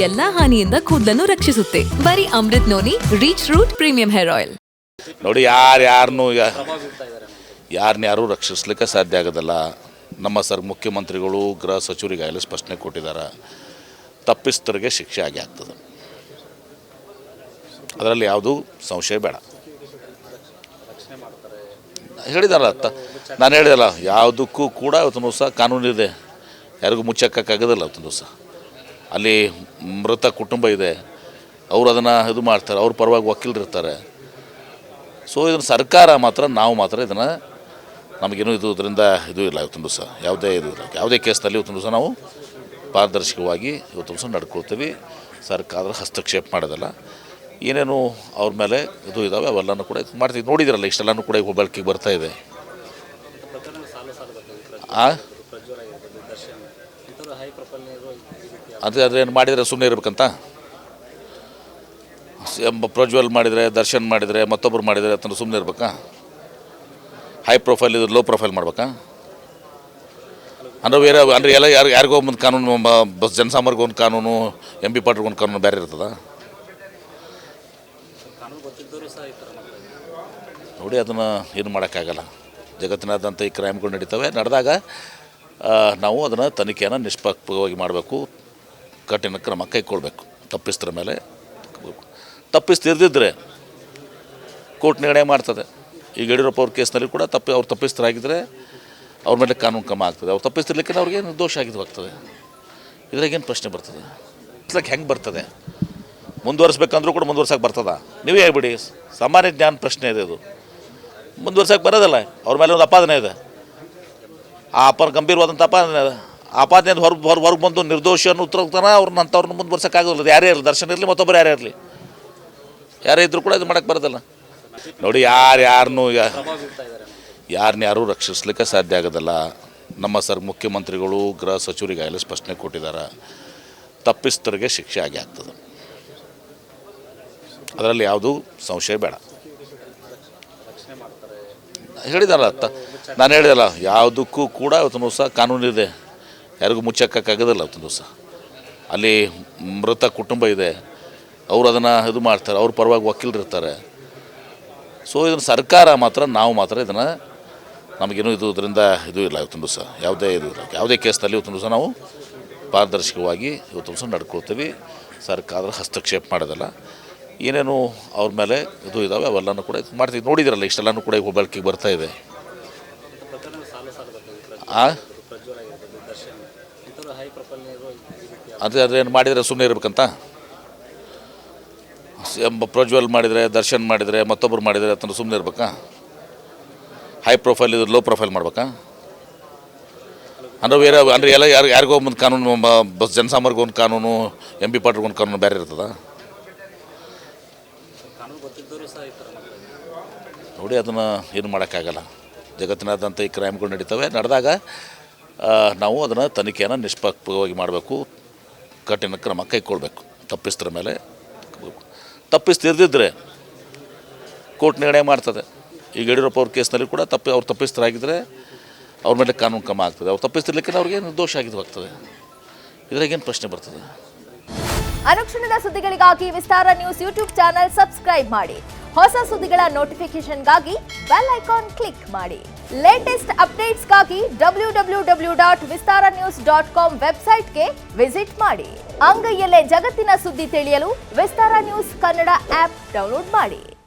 ಎಲ್ಲಾ ಹಾನಿಯಿಂದ ಕೂದಲನ್ನು ರಕ್ಷಿಸುತ್ತೆ. ಬರೀ Amrut Noni reach root premium hair oil. ನೋಡಿ, ಯಾರನ್ನೂ ರಕ್ಷಿಸಲಿಕ್ಕೆ ಸಾಧ್ಯ ಆಗೋದಿಲ್ಲ. ನಮ್ಮ ಮುಖ್ಯಮಂತ್ರಿಗಳು ಗೃಹ ಸಚಿವರಿಗಾಗಲೇ ಸ್ಪಷ್ಟನೆ ಕೊಟ್ಟಿದ್ದಾರೆ. ತಪ್ಪಿಸ್ತರಿಗೆ ಶಿಕ್ಷೆ ಆಗೇ ಆಗ್ತದೆ, ಅದರಲ್ಲಿ ಯಾವುದೂ ಸಂಶಯ ಬೇಡ. ಹೇಳಿದಾರ, ನಾನು ಹೇಳಿದಲ್ಲ, ಯಾವುದಕ್ಕೂ ಕೂಡ ಇವತ್ತೊಂದು ದಿವಸ ಕಾನೂನಿದೆ, ಯಾರಿಗೂ ಮುಚ್ಚಕ್ಕಾಗೋದಿಲ್ಲ. ಇವತ್ತೊಂದು ದಿವಸ ಅಲ್ಲಿ ಮೃತ ಕುಟುಂಬ ಇದೆ, ಅವರು ಅದನ್ನು ಇದು ಮಾಡ್ತಾರೆ, ಅವ್ರ ಪರವಾಗಿ ವಕೀಲರಿರ್ತಾರೆ. ಸೊ ಇದನ್ನು ಸರ್ಕಾರ ಮಾತ್ರ, ನಾವು ಮಾತ್ರ ಇದನ್ನು ನಮಗೇನು ಇದರಿಂದ ಇದು ಇಲ್ಲ. ಇವತ್ತೊಂದು ದಿವಸ ಯಾವುದೇ ಇದು ಇಲ್ಲ, ಯಾವುದೇ ಕೇಸ್ನಲ್ಲಿ ಇವತ್ತೊಂದು ದಿವಸ ನಾವು ಪಾರದರ್ಶಕವಾಗಿ ಇವತ್ತೊಂದು ದಿವಸ ನಡ್ಕೊಳ್ತೀವಿ. ಸರ್ಕಾರ ಹಸ್ತಕ್ಷೇಪ ಮಾಡೋದಲ್ಲ. ಏನೇನು ಅವ್ರ ಮೇಲೆ ಇದು ಇದ್ದಾವೆ ಅವೆಲ್ಲನೂ ಕೂಡ ಮಾಡ್ತೀವಿ. ನೋಡಿದಿರಲ್ಲ, ಇಷ್ಟೆಲ್ಲನೂ ಕೂಡ ಬೆಳಕಿಗೆ ಬರ್ತಾ ಇದೆ. ಅದೇನು ಮಾಡಿದರೆ ಸುಮ್ಮನೆ ಇರಬೇಕಂತ, ಪ್ರಜ್ವಲ್ ಮಾಡಿದರೆ, ದರ್ಶನ್ ಮಾಡಿದರೆ, ಮತ್ತೊಬ್ಬರು ಮಾಡಿದರೆ ಅಂತಂದ್ರೆ ಸುಮ್ಮನೆ ಇರಬೇಕಾ? ಹೈ ಪ್ರೊಫೈಲ್ ಇದು ಲೋ ಪ್ರೊಫೈಲ್ ಮಾಡ್ಬೇಕಾ? ಅಂದರೆ ಬೇರೆ ಅಂದರೆ ಎಲ್ಲ ಯಾರಿಗೋ ಒಂದು ಕಾನೂನು, ಜನಸಾಮಾನ್ಯರಿಗೆ ಒಂದು ಕಾನೂನು, MP ಪಾಟ್ರಿಗೆ ಒಂದು ಕಾನೂನು ಬೇರೆ ಇರ್ತದ ನೋಡಿ. ಅದನ್ನು ಏನು ಮಾಡೋಕ್ಕಾಗಲ್ಲ. ಜಗತ್ತಿನಾದ್ಯಂತ ಈ ಕ್ರೈಮ್ಗಳು ನಡೀತವೆ. ನಡೆದಾಗ ನಾವು ಅದನ್ನು ತನಿಖೆಯನ್ನು ನಿಷ್ಪಕ್ಷವಾಗಿ ಮಾಡಬೇಕು, ಕಠಿಣ ಕ್ರಮ ಕೈಗೊಳ್ಬೇಕು ತಪ್ಪಿಸ್ತರ ಮೇಲೆ. ತಪ್ಪಿಸ್ತಿರ್ದಿದ್ರೆ ಕೋರ್ಟ್ ನಿರ್ಣಯ ಮಾಡ್ತದೆ. ಈಗ ಯಡಿಯೂರಪ್ಪ ಅವ್ರ ಕೇಸ್ನಲ್ಲಿ ಕೂಡ ಅವ್ರು ತಪ್ಪಿಸ್ತರಾಗಿದ್ದರೆ ಅವ್ರ ಮೇಲೆ ಕಾನೂನು ಕ್ರಮ ಆಗ್ತದೆ. ಅವ್ರು ತಪ್ಪಿಸ್ತಿರ್ಲಿಕ್ಕೆ ಅವ್ರಿಗೆ ನಿರ್ದೋಷ ಆಗಿದ್ದು ಆಗ್ತದೆ. ಇದ್ರಾಗೇನು ಪ್ರಶ್ನೆ ಬರ್ತದೆ? ಇದ್ರಾಗ ಹೆಂಗೆ ಬರ್ತದೆ? ಮುಂದುವರಿಸ್ಬೇಕಂದ್ರೂ ಕೂಡ ಮುಂದುವರ್ಸೋಕೆ ಬರ್ತದ? ನೀವೇ ಹೇಳ್ಬಿಡಿ. ಸಾಮಾನ್ಯ ಜ್ಞಾನ ಪ್ರಶ್ನೆ ಇದೆ, ಇದು ಮುಂದುವರ್ಸೋಕೆ ಬರೋದಲ್ಲ. ಅವ್ರ ಮೇಲೆ ಒಂದು ಅಪಾದನೆ ಇದೆ, ಆ ಗಂಭೀರವಾದಂಥ ಅಪಾದನೆ ಇದೆ. ಆಪಾದನೆ ಹೊರಗೆ ಬಂದು ನಿರ್ದೋಷಿಯನ್ನು ಉತ್ತರತಾನೆ ಅವ್ರನ್ನ ಮುಂದುವರ್ಸೋಕ್ಕಾಗೋದಿಲ್ಲ. ಯಾರೇ ಇರಲಿ, ದರ್ಶನ ಇರಲಿ, ಮತ್ತೊಬ್ಬರು ಯಾರೇ ಇರಲಿ, ಯಾರೇ ಇದ್ದರೂ ಕೂಡ ಇದು ಮಾಡೋಕ್ಕೆ ಬರೋದಿಲ್ಲ. ನೋಡಿ, ಯಾರನ್ನೂ ರಕ್ಷಿಸಲಿಕ್ಕೆ ಸಾಧ್ಯ ಆಗೋದಿಲ್ಲ. ನಮ್ಮ ಮುಖ್ಯಮಂತ್ರಿಗಳು ಗೃಹ ಸಚಿವರಿಗಾಗಲೇ ಸ್ಪಷ್ಟನೆ ಕೊಟ್ಟಿದ್ದಾರೆ. ತಪ್ಪಿಸ್ತರಿಗೆ ಶಿಕ್ಷೆ ಆಗೇ ಆಗ್ತದೆ, ಅದರಲ್ಲಿ ಯಾವುದೂ ಸಂಶಯ ಬೇಡ. ಹೇಳಿದಾರ, ನಾನು ಹೇಳಿದಲ್ಲ, ಯಾವುದಕ್ಕೂ ಕೂಡ ಇವತ್ತೊಂದು ದಿವಸ ಕಾನೂನಿದೆ, ಯಾರಿಗೂ ಮುಚ್ಚಕ್ಕಾಗೋದಿಲ್ಲ. ಇವತ್ತೊಂದು ದಿವಸ ಅಲ್ಲಿ ಮೃತ ಕುಟುಂಬ ಇದೆ, ಅವರು ಅದನ್ನು ಇದು ಮಾಡ್ತಾರೆ, ಅವ್ರ ಪರವಾಗಿ ವಕೀಲರಿರ್ತಾರೆ. ಸೊ ಇದನ್ನು ಸರ್ಕಾರ ಮಾತ್ರ, ನಾವು ಮಾತ್ರ ಇದನ್ನು ನಮಗೇನು ಇದರಿಂದ ಇದು ಇಲ್ಲ. ಇವತ್ತೊಂದು ದಿವಸ ಯಾವುದೇ ಇದು ಇಲ್ಲ, ಯಾವುದೇ ಕೇಸ್ನಲ್ಲಿ ಇವತ್ತೊಂದು ದಿವಸ ನಾವು ಪಾರದರ್ಶಕವಾಗಿ ಇವತ್ತೊಂದು ದಿವಸ ನಡ್ಕೊಳ್ತೀವಿ. ಸರ್ಕಾರ ಹಸ್ತಕ್ಷೇಪ ಮಾಡೋದಲ್ಲ. ಏನೇನು ಅವ್ರ ಮೇಲೆ ಇದು ಇದ್ದಾವೆ ಅವೆಲ್ಲನೂ ಕೂಡ ಮಾಡ್ತೀವಿ. ನೋಡಿದಿರಲ್ಲ, ಇಷ್ಟೆಲ್ಲನೂ ಕೂಡ ಬೆಳಕಿಗೆ ಬರ್ತಾ ಇದೆ. ಅದೇನು ಮಾಡಿದರೆ ಸುಮ್ಮನೆ ಇರಬೇಕಂತ, ಪ್ರಜ್ವಲ್ ಮಾಡಿದರೆ, ದರ್ಶನ್ ಮಾಡಿದರೆ, ಮತ್ತೊಬ್ಬರು ಮಾಡಿದರೆ ಅಂತಂದ್ರೆ ಸುಮ್ಮನೆ ಇರಬೇಕಾ? ಹೈ ಪ್ರೊಫೈಲ್ ಇದು ಲೋ ಪ್ರೊಫೈಲ್ ಮಾಡ್ಬೇಕಾ? ಅಂದರೆ ಬೇರೆ ಅಂದರೆ ಎಲ್ಲ ಯಾರಿಗೋ ಒಂದು ಕಾನೂನು, ಜನಸಾಮಾನ್ಯರಿಗೆ ಒಂದು ಕಾನೂನು, MP ಪಾಟ್ರಿಗೆ ಒಂದು ಕಾನೂನು ಬೇರೆ ಇರ್ತದ ನೋಡಿ. ಅದನ್ನು ಏನು ಮಾಡೋಕ್ಕಾಗಲ್ಲ. ಜಗತ್ತಿನಾದ್ಯಂತ ಈ ಕ್ರೈಮ್ಗಳು ನಡೀತವೆ. ನಡೆದಾಗ ನಾವು ಅದನ್ನು ತನಿಖೆಯನ್ನು ನಿಷ್ಪಕ್ಷವಾಗಿ ಮಾಡಬೇಕು, ಕಠಿಣ ಕ್ರಮ ಕೈಗೊಳ್ಬೇಕು ತಪ್ಪಿಸ್ತರ ಮೇಲೆ. ತಪ್ಪಿಸ್ತಿರ್ದಿದ್ರೆ ಕೋರ್ಟ್ ನಿರ್ಣಯ ಮಾಡ್ತದೆ. ಈಗ ಯಡಿಯೂರಪ್ಪ ಅವ್ರ ಕೇಸ್ನಲ್ಲಿ ಕೂಡ ಅವ್ರು ತಪ್ಪಿಸ್ತರಾಗಿದ್ದರೆ ಅವ್ರ ಮೇಲೆ ಕಾನೂನು ಕ್ರಮ ಆಗ್ತದೆ. ಅವ್ರು ತಪ್ಪಿಸ್ತಿರ್ಲಿಕ್ಕೆ ಅವ್ರಿಗೆ ನಿರ್ದೋಷ ಆಗಿದ್ದು ಆಗ್ತದೆ. ಇದ್ರಾಗೇನು ಪ್ರಶ್ನೆ ಬರ್ತದೆ? ಅನುಕ್ಷಣದ ಸುದ್ದಿಗಳಿಗಾಗಿ ವಿಸ್ತಾರ ನ್ಯೂಸ್ ಯೂಟ್ಯೂಬ್ ಚಾನೆಲ್ ಸಬ್ಸ್ಕ್ರೈಬ್ ಮಾಡಿ. ಹೊಸ ಸುದ್ದಿಗಳ ನೋಟಿಫಿಕೇಶನ್ಗಾಗಿ ಬೆಲ್ ಐಕಾನ್ ಕ್ಲಿಕ್ ಮಾಡಿ. ಲೇಟೆಸ್ಟ್ ಅಪ್ಡೇಟ್ಸ್ಗಾಗಿ www.vistaranews.com ವೆಬ್ಸೈಟ್ಗೆ ವಿಸಿಟ್ ಮಾಡಿ. ಅಂಗೈಯಲ್ಲೇ ಜಗತ್ತಿನ ಸುದ್ದಿ ತಿಳಿಯಲು ವಿಸ್ತಾರ ನ್ಯೂಸ್ ಕನ್ನಡ ಆಪ್ ಡೌನ್ಲೋಡ್ ಮಾಡಿ.